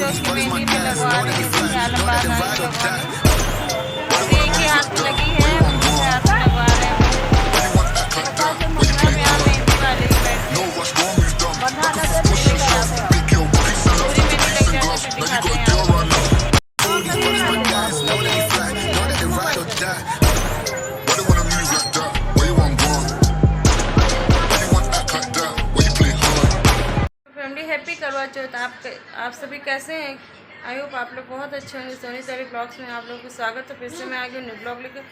चौथ की मेहंदी में लगवा रही हूँ, कुछ साल बाद आई लगवाने। अभी एक ही हाथ में लगी है, अब दूसरे हाथ में लगवा रहे हैं। सब यहाँ मेहंदी वाले ही बैठे हैं। पूरी मेहंदी लग जाए तो फिर दिखाते हैं आप लोगों को। फैमिली हैप्पी करवा चौथ। आप सभी कैसे हैं? आई होप आप लोग बहुत अच्छे होंगे। सोनी सारी ब्लॉग्स में आप लोगों को स्वागत है। फिर से मैं आ गई न्यू ब्लॉग लेकर।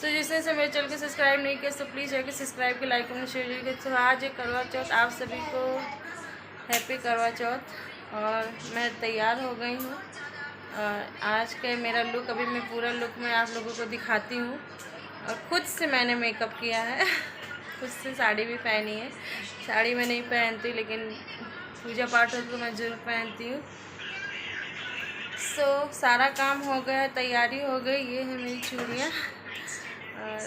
सो जिसने मेरे चैनल को सब्सक्राइब नहीं किया तो प्लीज़ जाकर सब्सक्राइब के लाइक कमेंट शेयर कीजिए। तो आज है करवा चौथ, आप सभी को हैप्पी करवा चौथ। और मैं तैयार हो गई हूँ और आज का मेरा लुक, अभी मैं पूरा लुक मैं आप लोगों को दिखाती हूँ। और खुद से मैंने मेकअप किया है, खुद से साड़ी भी पहनी है। साड़ी मैं नहीं पहनती, लेकिन पूजा पाठ हो तो मैं ज़रूर पहनती हूँ। सो सारा काम हो गया, तैयारी हो गई। ये है मेरी चूड़ियाँ और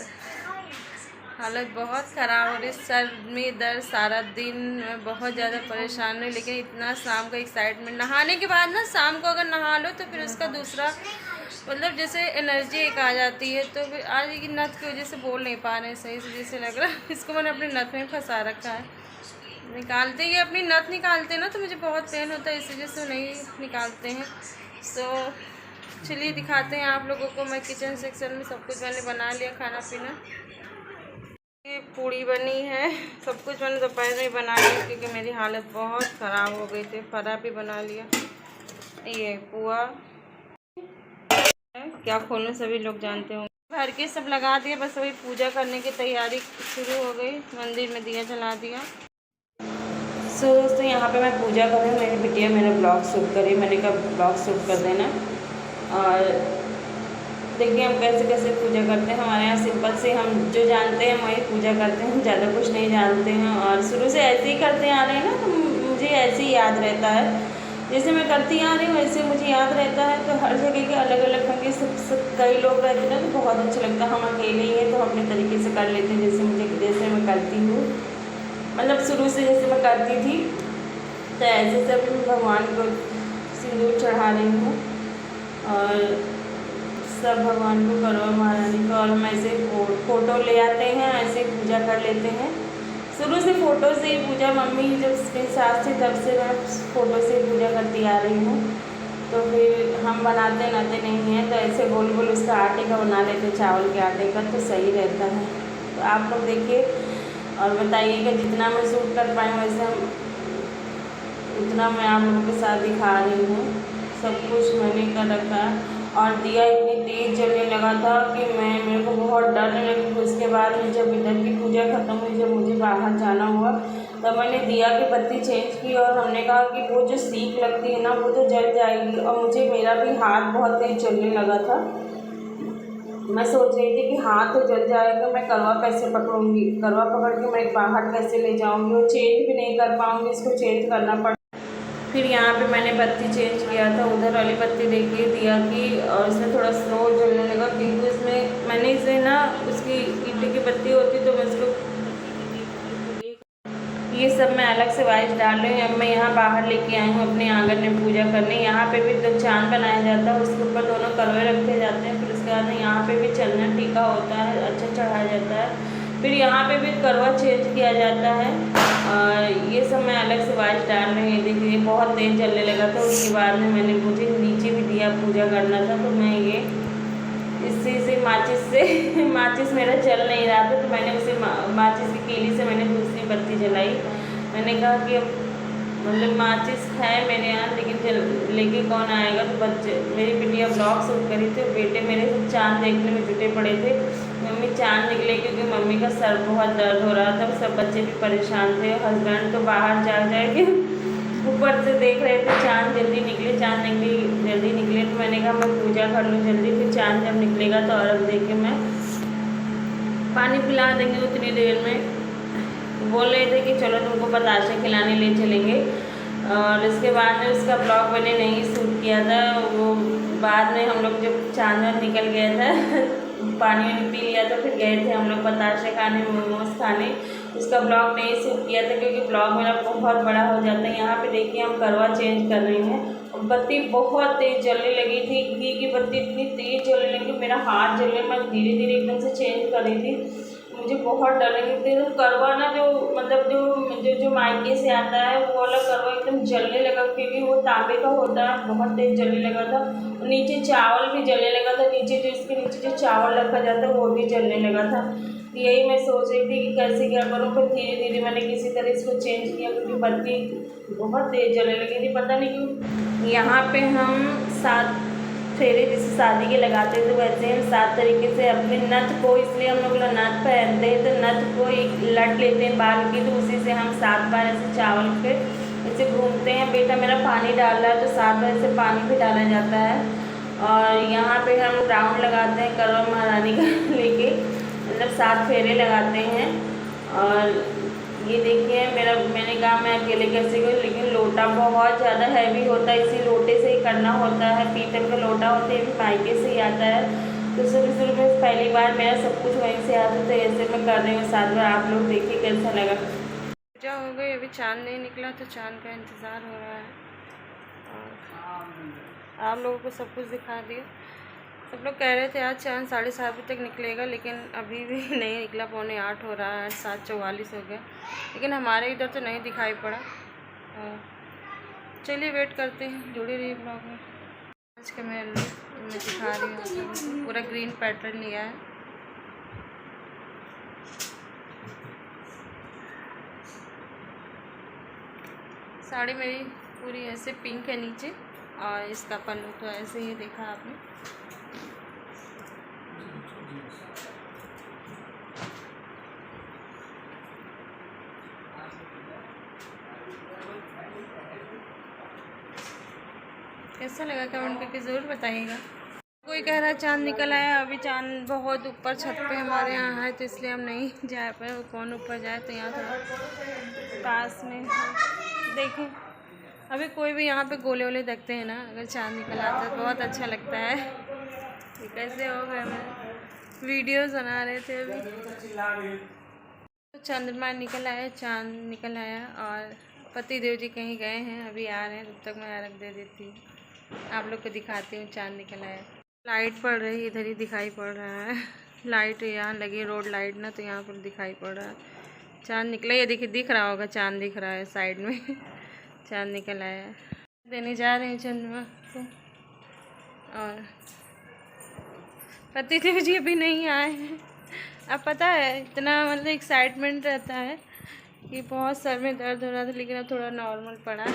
हालत बहुत ख़राब हो रही, सर में दर्द सारा दिन। मैं बहुत ज़्यादा परेशान हुई, लेकिन इतना शाम का एक्साइटमेंट, नहाने के बाद ना शाम को अगर नहा लो तो फिर उसका दूसरा मतलब जैसे एनर्जी एक आ जाती है। तो फिर आज की नथ की वजह से बोल नहीं पा रहे हैं सही से, जैसे लग रहा है इसको मैंने अपनी नथ में फंसा रखा है। निकालते ही अपनी नथ निकालते ना तो मुझे बहुत पेन होता है, इस वजह से नहीं निकालते हैं। सो चलिए दिखाते हैं आप लोगों को। मैं किचन सेक्शन में सब कुछ मैंने बना लिया, खाना पीना। ये पूड़ी बनी है, सब कुछ मैंने दोपहर में बना लिया क्योंकि मेरी हालत बहुत ख़राब हो गई थी। फरा भी बना लिया। ये पुआ क्या खोलूँ सभी लोग जानते होंगे। भर के सब लगा दिया, बस वही पूजा करने की तैयारी शुरू हो गई। मंदिर में दिया जला दिया। सो दोस्तों यहाँ पे मैं पूजा कर रही हूँ। मेरी बिटिया मैंने ब्लॉग शूट करी, मैंने कहा ब्लॉग शूट कर देना। और देखिए हम कैसे कैसे पूजा करते हैं। हमारे यहाँ सिंपल से हम जो जानते हैं वही पूजा करते हैं, ज़्यादा कुछ नहीं जानते हैं। और शुरू से ऐसे ही करते आ रहे हैं ना, तो मुझे ऐसे ही याद रहता है। जैसे मैं करती आ रही हूँ वैसे मुझे याद रहता है। तो हर जगह के अलग अलग ढंग के सब कई लोग रहते हैं ना, तो बहुत अच्छा लगता है। हम अकेले ही हैं तो अपने तरीके से कर लेते हैं, जैसे मैं करती हूँ। मतलब शुरू से जैसे मैं करती थी, तो ऐसे सब भगवान को सिंदूर चढ़ा रही हूँ और सब भगवान को करो, महारानी को। और हम ऐसे फ़ोटो ले आते हैं, ऐसे पूजा कर लेते हैं। शुरू से फ़ोटो से ही पूजा, मम्मी जब मेरी सास थी तब से मैं फ़ोटो से ही पूजा करती आ रही हूँ। तो फिर हम बनाते नाते नहीं हैं, तो ऐसे गोल गोल उसका आटे का बना लेते, चावल के आटे का, तो सही रहता है। तो आप लोग देखिए और बताइएगा। जितना मैं शूट कर पाई वैसे हम उतना मैं आप लोगों के साथ दिखा रही हूँ। सब कुछ मैंने कर रखा है। और दिया इतनी तेज़ जलने लगा था कि मेरे को बहुत डर लगी। उसके बाद में जब इधर की पूजा ख़त्म हुई, जब मुझे बाहर जाना हुआ, तब मैंने दिया की बत्ती चेंज की और हमने कहा कि वो जो सीख लगती है ना वो तो जल जाएगी। और मुझे मेरा भी हाथ बहुत तेज़ जलने लगा था। मैं सोच रही थी कि हाथ तो जल जाएगा, मैं करवा कैसे पकड़ूंगी, करवा पकड़ के मैं बाहर कैसे ले जाऊंगी, वो चेंज भी नहीं कर पाऊंगी, इसको चेंज करना पड़ा। फिर यहाँ पे मैंने बत्ती चेंज किया था, उधर वाली बत्ती देखिए दिया की, और इसमें थोड़ा स्लो जलने लगा क्योंकि इसमें मैंने इसे ना उसकी ईंटे की बत्ती होती तो मैं इसको ये सब मैं अलग से वाइस डाल रही हूँ। अब मैं यहाँ बाहर लेके आई हूँ अपने आंगन में पूजा करने। यहाँ पे भी तो चांद बनाया जाता है, उसके ऊपर दोनों करवे रखे जाते हैं। फिर उसके बाद यहाँ पे भी चंदन टीका होता है, अच्छा चढ़ाया जाता है। फिर यहाँ पे भी करवा चेंज किया जाता है। और ये सब मैं अलग से वाइस डाल रही हूँ। देखिए बहुत तेज़ जलने लगा था। उसके बाद में मुझे नीचे भी दिया पूजा करना था, तो मैं ये इससे माचिस मेरा जल नहीं रहा था, तो मैंने उसे माचिस की कीली से मैंने दूसरी बत्ती जलाई। मैंने कहा कि अब मतलब माचिस है मेरे यहाँ, लेकिन लेके कौन आएगा। तो बच्चे, मेरी बिटिया ब्लॉग शूट करी थी, बेटे मेरे सब चाँद देखने में जुटे पड़े थे। मम्मी चाँद निकले, क्योंकि मम्मी का सर बहुत दर्द हो रहा था। सब बच्चे भी परेशान थे। हस्बैंड तो बाहर जा के ऊपर से देख रहे थे चाँद जल्दी निकले, जल्दी निकले। तो मैंने कहा मैं पूजा कर लूँ जल्दी, फिर चाँद जब निकलेगा तो अर्घ दे के मैं पानी पिला देंगे उतनी देर में। बोल रहे थे कि चलो तुमको बताशे खिलाने ले चलेंगे। और इसके बाद में उसका ब्लॉग मैंने नहीं शूट किया था। वो बाद में हम लोग जब चाँद निकल गया था पानी में पी लिया, तो फिर गए थे हम लोग बताशे खाने, मोमोज खाने। उसका ब्लॉग नहीं शूट किया था क्योंकि ब्लॉग मेरा बहुत बड़ा हो जाता है। यहाँ पे देखिए हम करवा चेंज कर रही हैं और बत्ती बहुत तेज़ जलने लगी थी। घी की बत्ती इतनी तेज़ जलने लगी, मेरा हाथ जलने, मैं धीरे धीरे एकदम से चेंज कर रही थी। मुझे बहुत डर लगी थी। तो करवा ना जो मतलब जो मायके से आता है वो वाला करवा एकदम जलने लगा, क्योंकि वो तांबे का होता है, बहुत तेज़ जलने लगा था। नीचे चावल भी जलने लगा था, नीचे जो इसके नीचे जो चावल रखा जाता है वो भी जलने लगा था। यही मैं सोच रही थी कि कैसे क्या करूँ, फिर धीरे धीरे मैंने किसी तरह इसको चेंज किया, क्योंकि बत्ती बहुत तेज़ जलने लगी थी, पता नहीं क्यों। यहाँ पे हम 7 फेरे जैसे शादी के लगाते थे, वैसे हम 7 तरीके से अपने नथ को, इसलिए हम लोग नथ पहनते हैं, तो नथ को एक लट लेते हैं बाल की, तो उसी से हम 7 बार ऐसे चावल पे ऐसे घूमते हैं। बेटा मेरा पानी डाल रहा है तो 7 बार ऐसे पानी भी डाला जाता है। और यहाँ पे हम राउंड लगाते हैं करवा महारानी का लेके, मतलब 7 फेरे लगाते हैं। और ये देखिए मैंने कहा मैं अकेले कैसे करूँ, लेकिन लोटा बहुत ज़्यादा हैवी होता है, इसी लोटे से ही करना होता है। पीतल का लोटा होता है, ये भी मायके से ही आता है। तो शुरू में पहली बार मेरा सब कुछ वहीं से आता, तो ऐसे मैं कर रही हूँ 7 बार। आप लोग देखिए कैसा लगा। पूजा हो गई, अभी चाँद नहीं निकला तो चाँद का इंतज़ार हो रहा है। और आप लोगों को सब कुछ दिखा दिया। सब लोग कह रहे थे आज चाँद 7:30 बजे तक निकलेगा, लेकिन अभी भी नहीं निकला। 7:45 हो रहा है, 7:44 हो गया, लेकिन हमारे इधर तो नहीं दिखाई पड़ा। चलिए वेट करते हैं, जुड़े रहिए ब्लॉग में। आज का मैं दिखा रही हूँ, पूरा ग्रीन पैटर्न लिया है। साड़ी मेरी पूरी ऐसे पिंक है नीचे, और इसका पल्लू तो ऐसे ही देखा आपने। कैसा लगा कमेंट करके ज़रूर बताइएगा। कोई कह रहा है चाँद निकल आया, अभी चाँद बहुत ऊपर छत पे हमारे यहाँ है, तो इसलिए हम नहीं जा पाए। वो कौन ऊपर जाए, तो यहाँ थोड़ा पास में देखें। अभी कोई भी यहाँ पे गोले वोले देखते हैं ना, अगर चाँद निकल आता है तो बहुत अच्छा लगता है। ये कैसे हो गए, मैं वीडियोज़ बना रहे थे अभी। तो चंद्रमा निकल आया, चाँद निकल आया, और पति देव जी कहीं गए हैं, अभी आ रहे हैं। तब तक मैं अर्घ दे देती हूँ, आप लोग को दिखाती हूँ चाँद निकल आया। लाइट पड़ रही है, इधर ही दिखाई पड़ रहा है। लाइट यहाँ लगी, रोड लाइट ना, तो यहाँ पर दिखाई पड़ रहा है। चाँद निकला, ये देखिए दिख रहा होगा, चाँद दिख रहा है साइड में। चाँद निकल आया है। देने जा रहे हैं चंद्रमा को, और पति देव जी अभी नहीं आए हैं। अब पता है इतना मतलब एक्साइटमेंट रहता है कि बहुत सर में दर्द हो रहा था, लेकिन अब थोड़ा नॉर्मल पड़ा।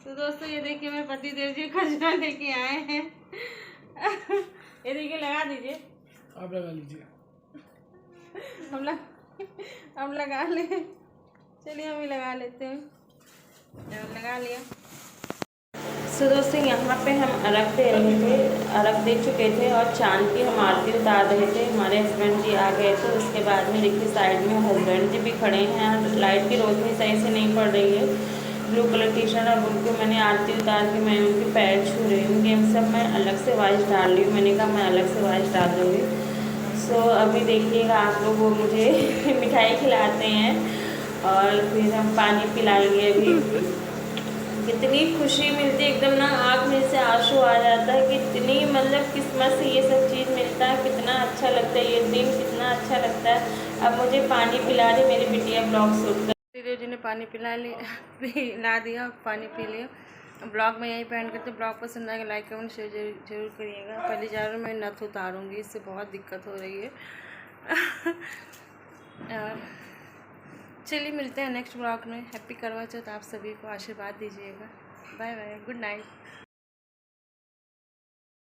तो दोस्तों ये देखिए मेरे पति देव जी खजना लेके आए हैं। ये देखिए, लगा दीजिए, आप लगा लीजिए। हम लगा लें, चलिए हम ही लगा लेते हैं। लगा लिया। तो दोस्तों यहाँ पे हम अर्घ दे रहे थे, अर्घ दे चुके थे, और चाँद की हम आरती उतार रहे थे। हमारे हस्बैंड जी आ गए थे। उसके बाद में देखिए साइड में हस्बैंड जी भी खड़े हैं। लाइट की रोशनी सही से नहीं पड़ रही है। ब्लू कलर टी शर्ट, और उनको मैंने आरती उतार के मैं उनके पैर छू रही हूँ। ये सब मैं अलग से वॉइस डाल रही हूँ, मैंने कहा मैं अलग से वॉइस डाल दूँगी। सो अभी देखिएगा आप लोग, वो मुझे मिठाई खिलाते हैं, और फिर हम पानी पिलाएंगे। अभी कितनी खुशी मिलती है, एकदम ना आँख में से आंसू आ जाता है। कितनी मतलब किस्मत से ये सब चीज़ मिलता है, कितना अच्छा लगता है ये दिन, कितना अच्छा लगता है। अब मुझे पानी पिला रही मेरी बिटिया ब्लॉग शूट कर। दीदी जी ने पानी पिला दिया, पानी पी लिया। ब्लॉग में यही पेंड करते। ब्लॉग पसंद आएगा लाइक कमेंट शेयर जरूर करिएगा। पहले जा रहा हूँ मैं नथ उतारूँगी, इससे बहुत दिक्कत हो रही है। चलिए मिलते हैं नेक्स्ट ब्लॉग में। हैप्पी करवा चौथ आप सभी को, आशीर्वाद दीजिएगा। Bye bye, good night.